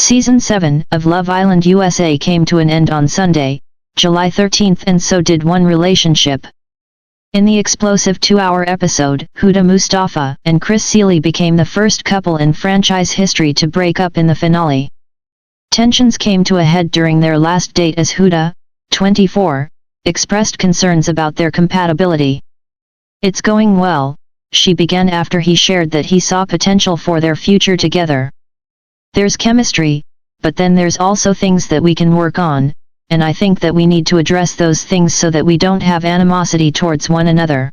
Season 7 of Love Island USA came to an end on Sunday, July 13th, and so did one relationship. In the explosive 2-hour episode, Huda Mustafa and Chris Seeley became the first couple in franchise history to break up in the finale. Tensions came to a head during their last date as Huda, 24, expressed concerns about their compatibility. "It's going well," she began after he shared that he saw potential for their future together. "There's chemistry, but then there's also things that we can work on, and I think that we need to address those things so that we don't have animosity towards one another.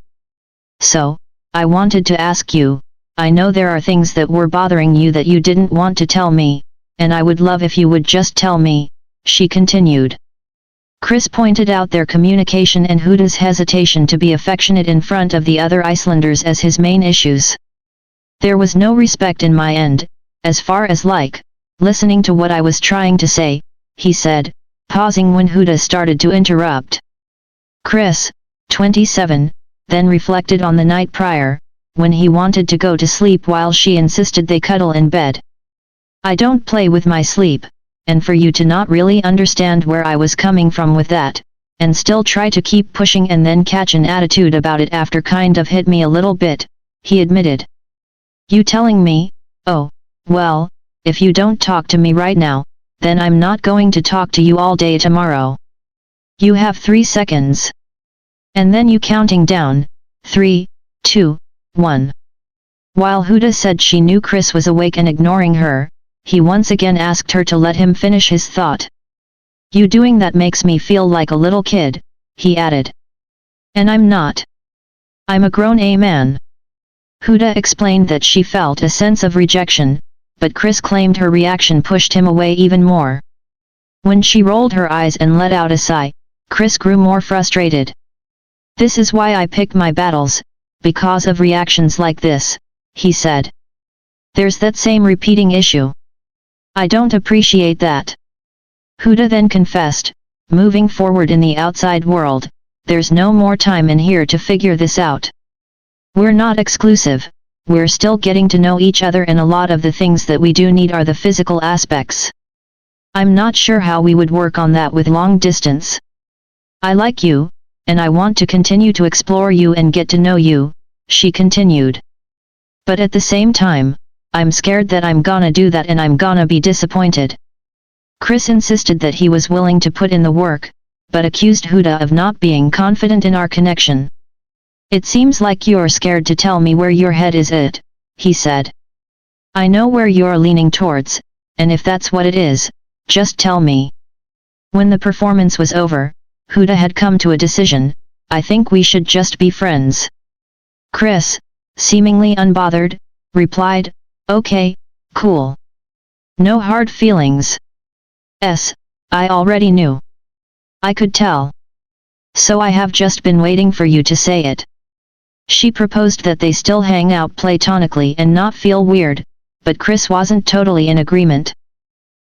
So, I wanted to ask you, I know there are things that were bothering you that you didn't want to tell me, and I would love if you would just tell me," she continued. Chris pointed out their communication and Huda's hesitation to be affectionate in front of the other Icelanders as his main issues. "There was no respect in my end, as far as listening to what I was trying to say," he said, pausing when Huda started to interrupt. Chris, 27, then reflected on the night prior, when he wanted to go to sleep while she insisted they cuddle in bed. "I don't play with my sleep, and for you to not really understand where I was coming from with that, and still try to keep pushing and then catch an attitude about it after kind of hit me a little bit," he admitted. "You telling me, oh, well, if you don't talk to me right now, then I'm not going to talk to you all day tomorrow. You have 3 seconds. And then you counting down, 3, 2, 1. While Huda said she knew Chris was awake and ignoring her, he once again asked her to let him finish his thought. "You doing that makes me feel like a little kid," he added. "And I'm not. I'm a grown man." Huda explained that she felt a sense of rejection, but Chris claimed her reaction pushed him away even more. When she rolled her eyes and let out a sigh, Chris grew more frustrated. "This is why I pick my battles, because of reactions like this," he said. "There's that same repeating issue. I don't appreciate that." Huda then confessed, "Moving forward in the outside world, there's no more time in here to figure this out. We're not exclusive. We're still getting to know each other, and a lot of the things that we do need are the physical aspects. I'm not sure how we would work on that with long distance. I like you, and I want to continue to explore you and get to know you," she continued. "But at the same time, I'm scared that I'm gonna do that and I'm gonna be disappointed." Chris insisted that he was willing to put in the work, but accused Huda of not being confident in our connection. "It seems like you're scared to tell me where your head is at," he said. "I know where you're leaning towards, and if that's what it is, just tell me." When the performance was over, Huda had come to a decision. "I think we should just be friends." Chris, seemingly unbothered, replied, "Okay, cool. No hard feelings." "I already knew. I could tell. So I have just been waiting for you to say it." She proposed that they still hang out platonically and not feel weird, but Chris wasn't totally in agreement.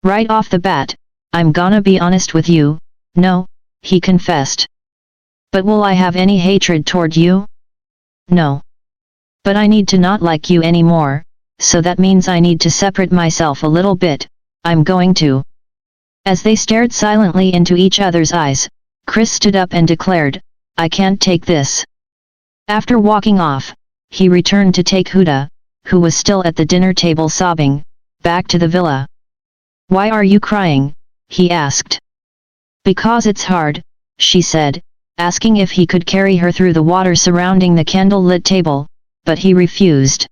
"Right off the bat, I'm gonna be honest with you, no," he confessed. "But will I have any hatred toward you? No. But I need to not like you anymore, so that means I need to separate myself a little bit, I'm going to." As they stared silently into each other's eyes, Chris stood up and declared, "I can't take this." After walking off, he returned to take Huda, who was still at the dinner table sobbing, back to the villa. "Why are you crying?" he asked. "Because it's hard," she said, asking if he could carry her through the water surrounding the candle-lit table, but he refused.